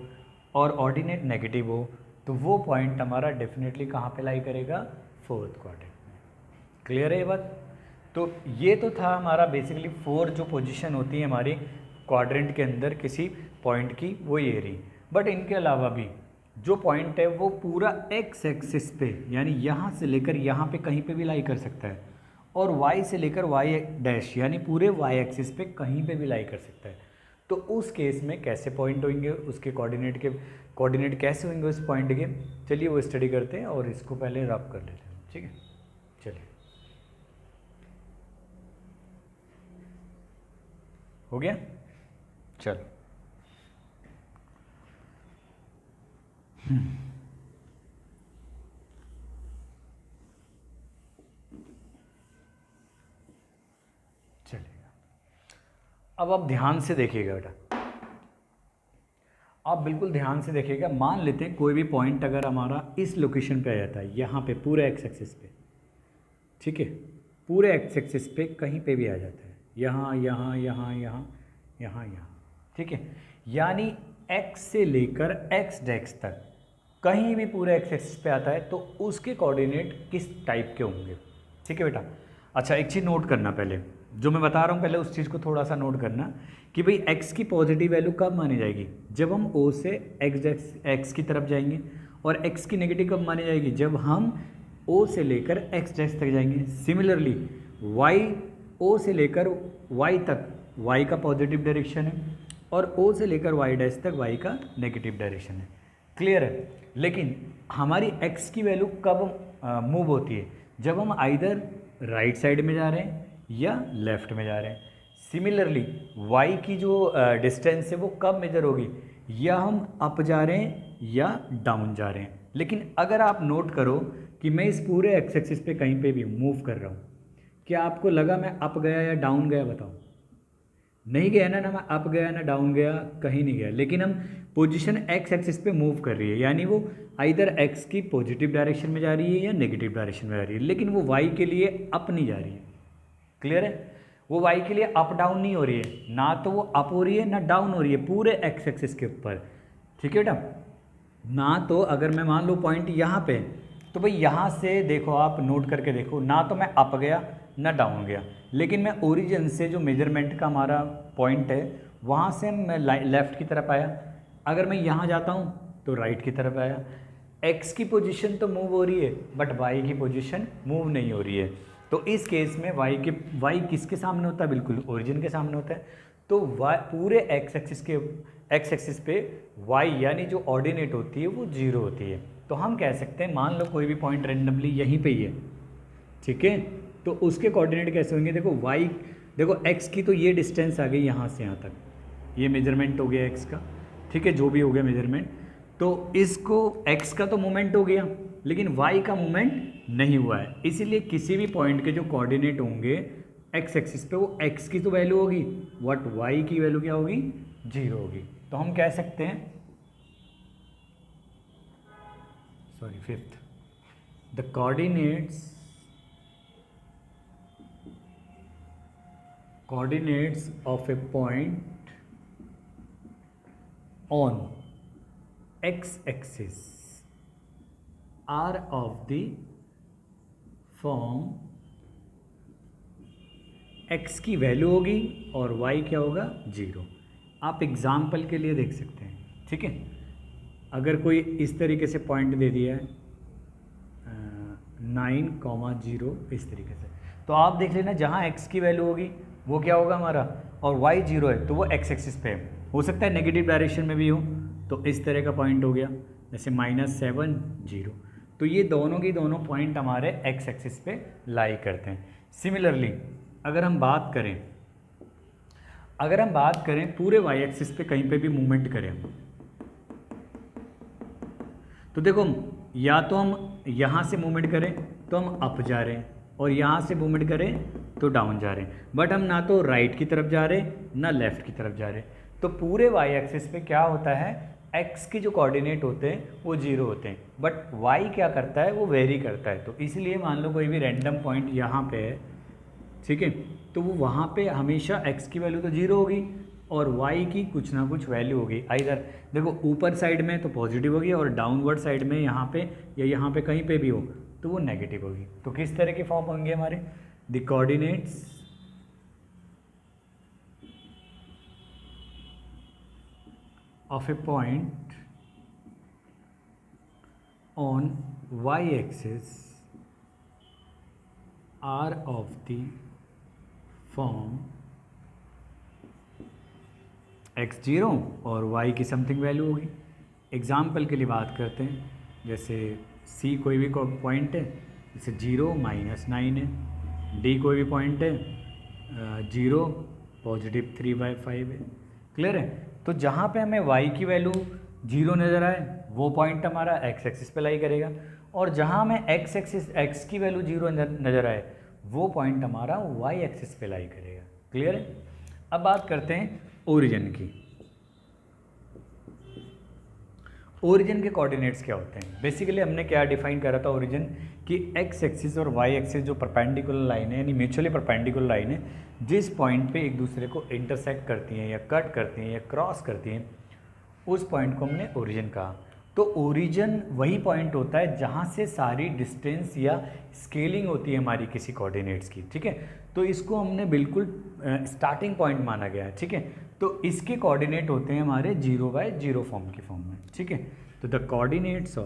और ऑर्डिनेट नेगेटिव हो तो वो पॉइंट हमारा डेफिनेटली कहाँ पे लाई करेगा, फोर्थ क्वाड्रेंट में। क्लियर है ये बात। तो ये तो था हमारा बेसिकली 4 जो पोजीशन होती है हमारी क्वाड्रेंट के अंदर किसी पॉइंट की, वो ये रही। बट इनके अलावा भी जो पॉइंट है वो पूरा एक्स एक्सिस पे, यानी यहाँ से लेकर यहाँ पे कहीं पे भी लाई कर सकता है, और y से लेकर y डैश यानी पूरे y एक्सिस पे कहीं पे भी लाई कर सकता है। तो उस केस में कैसे पॉइंट होंगे, उसके कोऑर्डिनेट कैसे होंगे उस पॉइंट के, चलिए वो स्टडी करते हैं और इसको पहले रब कर लेते हैं। ठीक है, चलिए हो गया, चलो चलिएगा। अब आप ध्यान से देखिएगा बेटा, आप बिल्कुल ध्यान से देखिएगा। मान लेते हैं कोई भी पॉइंट अगर हमारा इस लोकेशन पे आ जाता है, यहाँ पे पूरे एक्स एक्सिस पे, ठीक है, पूरे एक्स एक्सिस पे कहीं पे भी आ जाता है, यहाँ यहाँ यहाँ यहाँ यहाँ यहाँ, ठीक है, यानी x से लेकर x डैश तक कहीं भी पूरे एक्स एक्सिस पे आता है तो उसके कोऑर्डिनेट किस टाइप के होंगे। ठीक है बेटा। अच्छा एक चीज़ नोट करना, पहले जो मैं बता रहा हूँ पहले उस चीज़ को थोड़ा सा नोट करना कि भाई x की पॉजिटिव वैल्यू कब मानी जाएगी, जब हम O से x की तरफ जाएंगे, और x की नेगेटिव कब मानी जाएगी, जब हम O से लेकर x डैश तक जाएंगे। सिमिलरली y O से लेकर y तक y का पॉजिटिव डायरेक्शन है और O से लेकर y डैश तक y का नेगेटिव डायरेक्शन है। क्लियर है। लेकिन हमारी x की वैल्यू कब मूव होती है, जब हम आइदर राइट साइड में जा रहे हैं या लेफ्ट में जा रहे हैं। सिमिलरली y की जो डिस्टेंस है वो कब मेजर होगी, या हम अप जा रहे हैं या डाउन जा रहे हैं। लेकिन अगर आप नोट करो कि मैं इस पूरे एक्स एक्सिस पे कहीं पे भी मूव कर रहा हूँ, क्या आपको लगा मैं अप गया या डाउन गया, बताओ? नहीं गया ना मैं अप गया ना डाउन गया, कहीं नहीं गया। लेकिन हम पोजीशन एक्स एक्सिस पे मूव कर रही है, यानी वो आइदर एक्स की पॉजिटिव डायरेक्शन में जा रही है या नेगेटिव डायरेक्शन में जा रही है, लेकिन वो वाई के लिए अप नहीं जा रही है। क्लियर है? वो वाई के लिए अप डाउन नहीं हो रही है, ना तो वो अप हो रही है ना डाउन हो रही है पूरे एक्स एक्सिस के ऊपर। ठीक है बेटा? ना तो अगर मैं मान लो पॉइंट यहाँ पे, तो भाई यहाँ से देखो, आप नोट करके देखो, ना तो मैं अप गया ना डाउन गया, लेकिन मैं ओरिजिन से जो मेजरमेंट का हमारा पॉइंट है वहाँ से मैं लेफ़्ट की तरफ आया। अगर मैं यहाँ जाता हूँ तो राइट की तरफ आया। एक्स की पोजीशन तो मूव हो रही है बट वाई की पोजीशन मूव नहीं हो रही है। तो इस केस में वाई किसके सामने होता है? बिल्कुल ओरिजिन के सामने होता है। तो वाई पूरे एक्स एक्सिस पे वाई यानी जो ऑर्डिनेट होती है वो 0 होती है। तो हम कह सकते हैं, मान लो कोई भी पॉइंट रेंडमली यहीं पे ही है, ठीक है, तो उसके कोऑर्डिनेट कैसे होंगे? देखो वाई, देखो एक्स की तो ये डिस्टेंस आ गई यहाँ से यहाँ तक, ये मेजरमेंट हो गया एक्स का, ठीक है, जो भी हो गया मेजरमेंट। तो इसको एक्स का तो मूवमेंट हो गया, लेकिन वाई का मूवमेंट नहीं हुआ है। इसीलिए किसी भी पॉइंट के जो कोऑर्डिनेट होंगे एक्स एक्सिस पे, वो एक्स की तो वैल्यू होगी, बट वाई की वैल्यू क्या होगी? 0 होगी। तो हम कह सकते हैं, sorry fifth, the coordinates of a point on x-axis are of the form x की वैल्यू होगी और y क्या होगा? 0। आप एग्जाम्पल के लिए देख सकते हैं, ठीक है। अगर कोई इस तरीके से पॉइंट दे दिया है 9,0 इस तरीके से, तो आप देख लेना जहाँ x की वैल्यू होगी वो क्या होगा हमारा, और y 0 है तो वो x एक्सिस पे है। हो सकता है नेगेटिव डायरेक्शन में भी हो, तो इस तरह का पॉइंट हो गया, जैसे -7 0। तो ये दोनों की दोनों पॉइंट हमारे x एक्सिस पे लाई करते हैं। सिमिलरली अगर हम बात करें पूरे y एक्सिस पे कहीं पे भी मूवमेंट करें, तो देखो या तो हम यहाँ से मूवमेंट करें तो हम अप जा रहे हैं, और यहाँ से मूवमेंट करें तो डाउन जा रहे हैं, बट हम ना तो राइट की तरफ जा रहे हैं ना लेफ़्ट की तरफ जा रहे हैं। तो पूरे y एक्सिस पे क्या होता है, x के जो कोऑर्डिनेट होते हैं वो 0 होते हैं, बट y क्या करता है, वो वेरी करता है। तो इसलिए मान लो कोई भी रैंडम पॉइंट यहाँ पे है, ठीक है, तो वो वहाँ पे हमेशा x की वैल्यू तो 0 होगी और y की कुछ ना कुछ वैल्यू होगी। आइदर देखो ऊपर साइड में तो पॉजिटिव होगी और डाउनवर्ड साइड में यहाँ पे या यहाँ पे कहीं पे भी हो तो वो नेगेटिव होगी। तो किस तरह के फॉर्म होंगे हमारे, the coordinates of a point on y axis are of the form x0 और y की समथिंग वैल्यू होगी। एग्जाम्पल के लिए बात करते हैं, जैसे C कोई भी पॉइंट है, जैसे 0 -9 है, D कोई भी पॉइंट है 0 +3/5 है। क्लियर है? तो जहाँ पे हमें y की वैल्यू 0 नज़र आए वो पॉइंट हमारा x एक्सिस पे लाई करेगा, और जहाँ हमें x की वैल्यू 0 नज़र आए वो पॉइंट हमारा y एक्सिस पे लाई करेगा। क्लियर है? अब बात करते हैं ओरिजिन की। ओरिजिन के कोऑर्डिनेट्स क्या होते हैं? बेसिकली हमने क्या डिफाइन करा था ओरिजिन, कि x एक्सिस और y एक्सिस जो परपेंडिकुलर लाइन है, यानी म्यूचुअली परपेंडिकुलर लाइन है, जिस पॉइंट पे एक दूसरे को इंटरसेक्ट करती हैं या कट करती हैं या क्रॉस करती हैं, उस पॉइंट को हमने ओरिजिन कहा। तो ओरिजिन वही पॉइंट होता है जहाँ से सारी डिस्टेंस या स्केलिंग होती है हमारी किसी कोऑर्डिनेट्स की, ठीक है। तो इसको हमने बिल्कुल स्टार्टिंग पॉइंट माना गया है, ठीक है। तो इसके कोऑर्डिनेट होते हैं हमारे 0/0 फॉर्म की फॉर्म में, ठीक है। तो the coordinates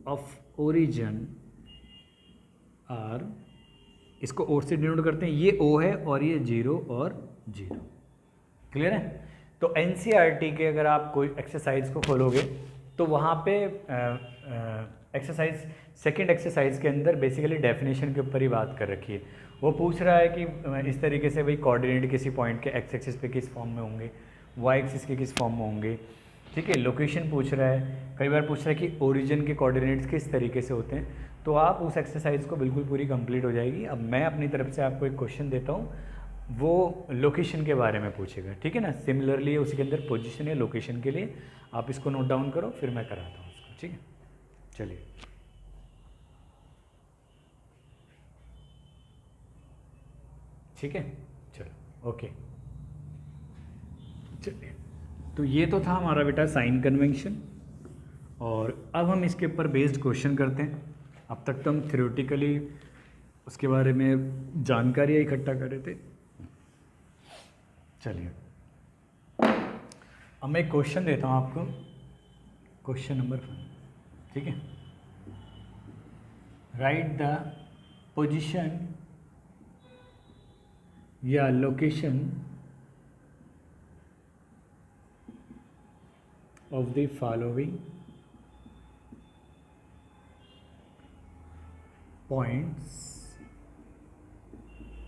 of origin are, इसको ओ से डिनोट करते हैं, ये O है और ये 0 और 0, क्लियर है? तो एनसीईआरटी के अगर आप कोई एक्सरसाइज को खोलोगे तो वहाँ पे एक्सरसाइज सेकंड एक्सरसाइज के अंदर बेसिकली डेफिनेशन के ऊपर ही बात कर रखी है। वो पूछ रहा है कि इस तरीके से भाई कोऑर्डिनेट किसी पॉइंट के एक्स एक्सिस पे किस फॉर्म में होंगे, वाई एक्सिस के किस फॉर्म में होंगे, ठीक है। लोकेशन पूछ रहा है, कई बार पूछ रहा है कि ओरिजिन के कोऑर्डिनेट्स किस तरीके से होते हैं। तो आप उस एक्सरसाइज को बिल्कुल पूरी कंप्लीट हो जाएगी। अब मैं अपनी तरफ से आपको एक क्वेश्चन देता हूँ, वो लोकेशन के बारे में पूछेगा, ठीक है ना। सिमिलरली उसी के अंदर पोजीशन है लोकेशन के लिए, आप इसको नोट डाउन करो फिर मैं कराता हूँ उसको, ठीक है। चलिए ठीक है, चलो ओके। चलिए, तो ये तो था हमारा बेटा साइन कन्वेंशन, और अब हम इसके ऊपर बेस्ड क्वेश्चन करते हैं। अब तक तो हम थ्योरेटिकली उसके बारे में जानकारी इकट्ठा कर रहे थे। चलिए अब मैं एक क्वेश्चन देता हूँ आपको, क्वेश्चन नंबर 5, ठीक है। राइट द पोजीशन या location of the following points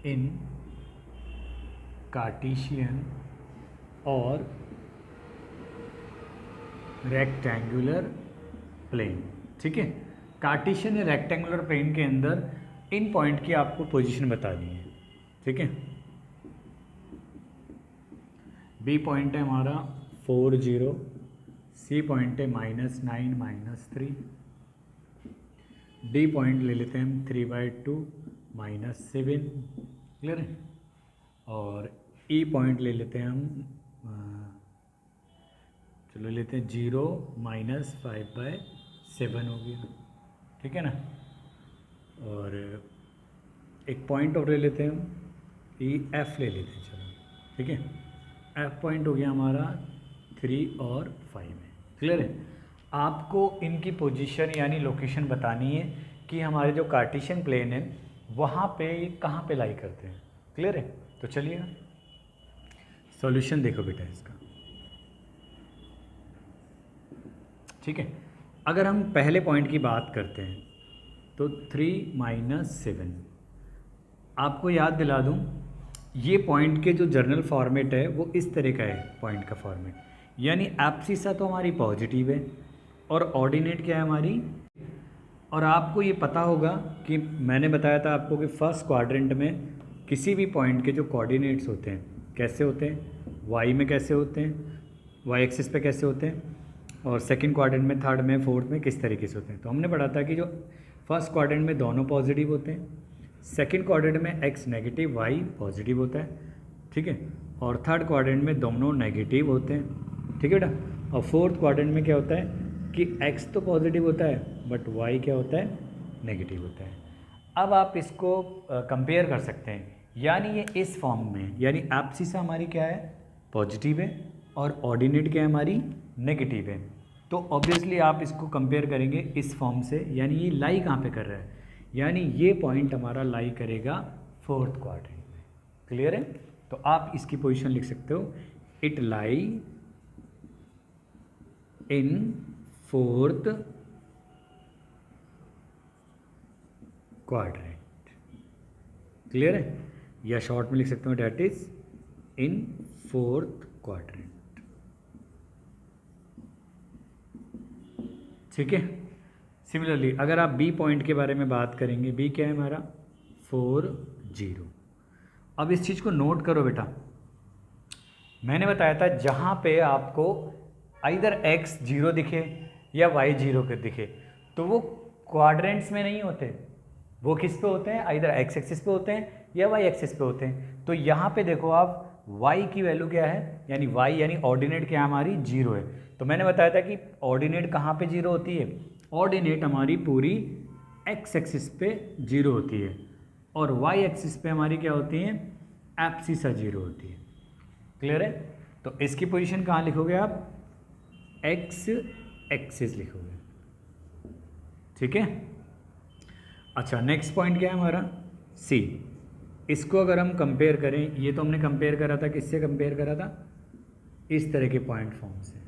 in Cartesian or rectangular plane, ठीक है। कार्टेशियन या रेक्टेंगुलर प्लेन के अंदर इन पॉइंट की आपको पोजीशन बतानी है, ठीक है। बी पॉइंट है हमारा 4 0, सी पॉइंट है -9 -3, डी पॉइंट ले लेते हैं हम 3/2 -7, क्लियर है। और ई पॉइंट ले लेते हैं हम, चलो लेते हैं 0 -5/7 हो गया, ठीक है ना। और एक पॉइंट और ले लेते हैं हम, ई एफ ले लेते हैं, चलो ठीक है। एफ पॉइंट हो गया हमारा 3 और 5 में, क्लियर है। आपको इनकी पोजीशन यानी लोकेशन बतानी है कि हमारे जो कार्टेशियन प्लेन है वहाँ पे ये कहाँ पे लाई करते हैं, क्लियर है। तो चलिएगा सॉल्यूशन देखो बेटा इसका, ठीक है। अगर हम पहले पॉइंट की बात करते हैं तो 3 -7, आपको याद दिला दूं ये पॉइंट के जो जर्नल फॉर्मेट है वो इस तरह का है पॉइंट का फॉर्मेट, यानी एब्सिसा तो हमारी पॉजिटिव है और ऑर्डिनेट क्या है हमारी। और आपको ये पता होगा कि मैंने बताया था आपको कि फर्स्ट क्वाड्रेंट में किसी भी पॉइंट के जो कोऑर्डिनेट्स होते हैं कैसे होते हैं, वाई में कैसे होते हैं, वाई एक्सिस पे कैसे होते हैं, और सेकंड क्वाड्रेंट में, थर्ड में, फोर्थ में किस तरीके से होते हैं। तो हमने पढ़ा था कि जो फर्स्ट क्वाड्रेंट में दोनों पॉजिटिव होते हैं, सेकंड क्वाड्रेंट में एक्स नेगेटिव वाई पॉजिटिव होता है, ठीक है, और थर्ड क्वाड्रेंट में दोनों नेगेटिव होते हैं, ठीक है बेटा। और फोर्थ क्वाड्रेंट में क्या होता है कि एक्स तो पॉजिटिव होता है बट वाई क्या होता है, नेगेटिव होता है। अब आप इसको कंपेयर कर सकते हैं, यानी ये इस फॉर्म में, यानी एब्सिसा हमारी क्या है, पॉजिटिव है, और ऑर्डिनेट क्या है हमारी, नेगेटिव है। तो ऑब्वियसली आप इसको कंपेयर करेंगे इस फॉर्म से, यानी ये लाई कहाँ पे कर रहा है, यानी ये पॉइंट हमारा लाई करेगा फोर्थ क्वाड्रेंट में, क्लियर है। तो आप इसकी पोजीशन लिख सकते हो, it lie in fourth quadrant, clear है। या शॉर्ट में लिख सकते हो that is in fourth quadrant, ठीक है। सिमिलरली अगर आप बी पॉइंट के बारे में बात करेंगे, बी क्या है हमारा 4 0। अब इस चीज़ को नोट करो बेटा, मैंने बताया था जहाँ पे आपको आइदर x 0 दिखे या y 0 के दिखे तो वो क्वाड्रेंट्स में नहीं होते, वो किस पे होते हैं, आइदर x एक्सिस पे होते हैं या y एक्सिस पे होते हैं। तो यहाँ पे देखो आप y की वैल्यू क्या है, यानी y यानी ऑर्डिनेट क्या हमारी 0 है। तो मैंने बताया था कि ऑर्डिनेट कहाँ पे 0 होती है, ऑर्डिनेट हमारी पूरी x एक्सिस पे 0 होती है, और y एक्सिस पे हमारी क्या होती है, एब्सिसा 0 होती है, क्लियर है। तो इसकी पोजीशन कहाँ लिखोगे आप, x एक्सिस लिखोगे, ठीक है। अच्छा नेक्स्ट पॉइंट क्या है हमारा C। इसको अगर हम कंपेयर करें, ये तो हमने कंपेयर करा था, किससे कंपेयर करा था, इस तरह के पॉइंट फॉर्म से,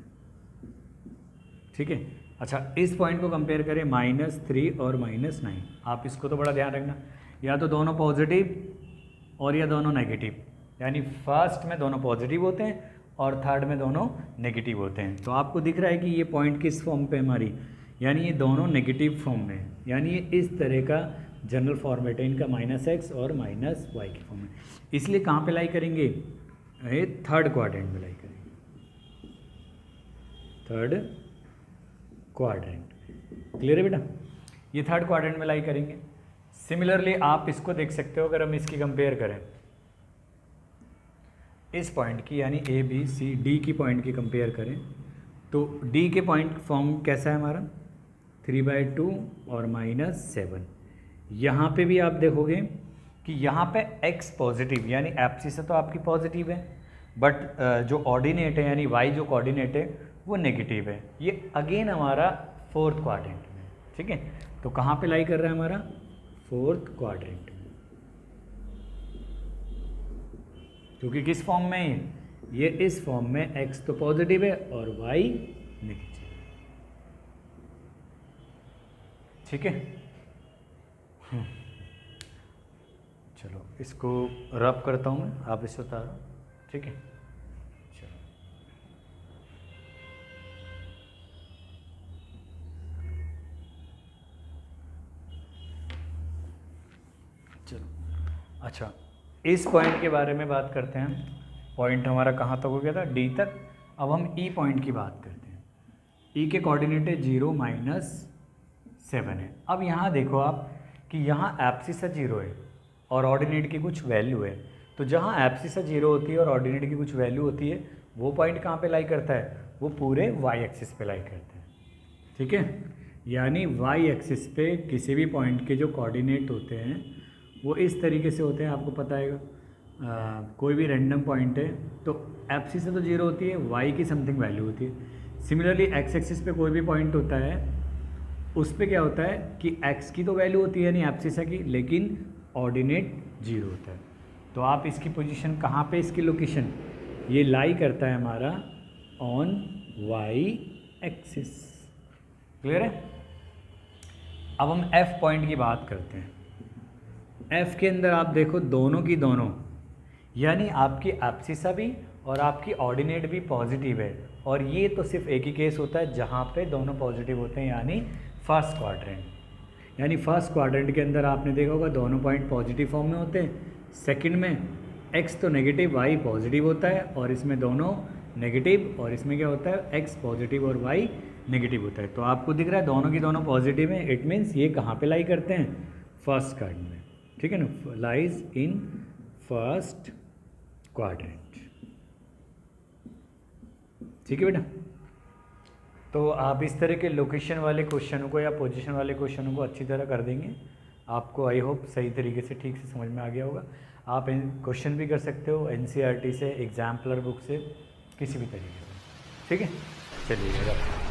ठीक है। अच्छा, इस पॉइंट को कंपेयर करें -3 और -9, आप इसको तो बड़ा ध्यान रखना, या तो दोनों पॉजिटिव और या दोनों नेगेटिव, यानी फर्स्ट में दोनों पॉजिटिव होते हैं और थर्ड में दोनों नेगेटिव होते हैं। तो आपको दिख रहा है कि ये पॉइंट किस फॉर्म पे हमारी, यानी ये दोनों नेगेटिव फॉर्म में है, यानी ये इस तरह का जनरल फॉर्मेट है इनका, -x और -y के फॉर्म में। इसलिए कहाँ पे लाई करेंगे, ये थर्ड क्वाड्रेंट में लाई करेंगे, थर्ड क्वाड्रेंट। क्लियर है बेटा, ये थर्ड क्वाड्रेंट में लाई करेंगे। सिमिलरली आप इसको देख सकते हो, अगर हम इसकी कंपेयर करें इस पॉइंट की, यानी A B C D की पॉइंट की कंपेयर करें, तो D के पॉइंट फॉर्म कैसा है हमारा, 3/2 और -7। यहाँ पे भी आप देखोगे कि यहाँ पे x पॉजिटिव, यानी एब्सिस तो आपकी पॉजिटिव है, बट जो ऑर्डिनेट है यानी y जो कोऑर्डिनेट है वो नेगेटिव है। ये अगेन हमारा फोर्थ क्वाड्रेंट में, ठीक है। तो कहाँ पे लाई कर रहा है हमारा, फोर्थ क्वाड्रेंट में, क्योंकि किस फॉर्म में है ये इस फॉर्म में, x तो पॉजिटिव है और y नेगेटिव, ठीक है। चलो इसको रब करता हूँ मैं, आप इसे उतारो, ठीक है। चलो अच्छा, इस पॉइंट के बारे में बात करते हैं। पॉइंट हमारा कहाँ तक हो गया था, डी तक। अब हम ई पॉइंट की बात करते हैं। ई के कोऑर्डिनेट है 0 -7 है। अब यहाँ देखो आप कि यहाँ एब्सिसा 0 है और ऑर्डिनेट की कुछ वैल्यू है, तो जहाँ एब्सिसा 0 होती है और ऑर्डिनेट की कुछ वैल्यू होती है, वो पॉइंट कहाँ पे लाई करता है, वो पूरे वाई एक्सिस पे लाई करता है, ठीक है। यानी वाई एक्सिस पे किसी भी पॉइंट के जो कोऑर्डिनेट होते हैं वो इस तरीके से होते हैं, आपको पता है। कोई भी रैंडम पॉइंट है तो एब्सिसा तो 0 होती है, वाई की समथिंग वैल्यू होती है। सिमिलरली एक्स एक्सिस पे कोई भी पॉइंट होता है, उस पर क्या होता है कि एक्स की तो वैल्यू होती है यानी एब्सिसा की, लेकिन ऑर्डिनेट 0 होता है। तो आप इसकी पोजीशन कहाँ पे, इसकी लोकेशन ये लाई करता है हमारा ऑन वाई एक्सिस। क्लियर है। अब हम एफ पॉइंट की बात करते हैं। एफ के अंदर आप देखो दोनों की दोनों, यानी आपकी एब्सिसा भी और आपकी ऑर्डिनेट भी पॉजिटिव है, और ये तो सिर्फ एक ही केस होता है जहाँ पे दोनों पॉजिटिव होते हैं, यानी फर्स्ट क्वाड्रेंट। यानी फर्स्ट क्वाड्रेंट के अंदर आपने देखा होगा दोनों पॉइंट पॉजिटिव फॉर्म में होते हैं। सेकंड में एक्स तो नेगेटिव वाई पॉजिटिव होता है, और इसमें दोनों नेगेटिव, और इसमें क्या होता है एक्स पॉजिटिव और वाई नेगेटिव होता है। तो आपको दिख रहा है दोनों की दोनों पॉजिटिव हैं, इट मीन्स ये कहाँ पे लाई करते हैं, फर्स्ट क्वाड्रेंट में, ठीक है ना, लाइज इन फर्स्ट क्वाड्रेंट, ठीक है बेटा। तो आप इस तरह के लोकेशन वाले क्वेश्चनों को या पोजीशन वाले क्वेश्चनों को अच्छी तरह कर देंगे। आपको आई होप सही तरीके से ठीक से समझ में आ गया होगा। आप क्वेश्चन भी कर सकते हो एनसीईआरटी से, एग्जाम्पलर बुक से, किसी भी तरीके से, ठीक है। चलिए।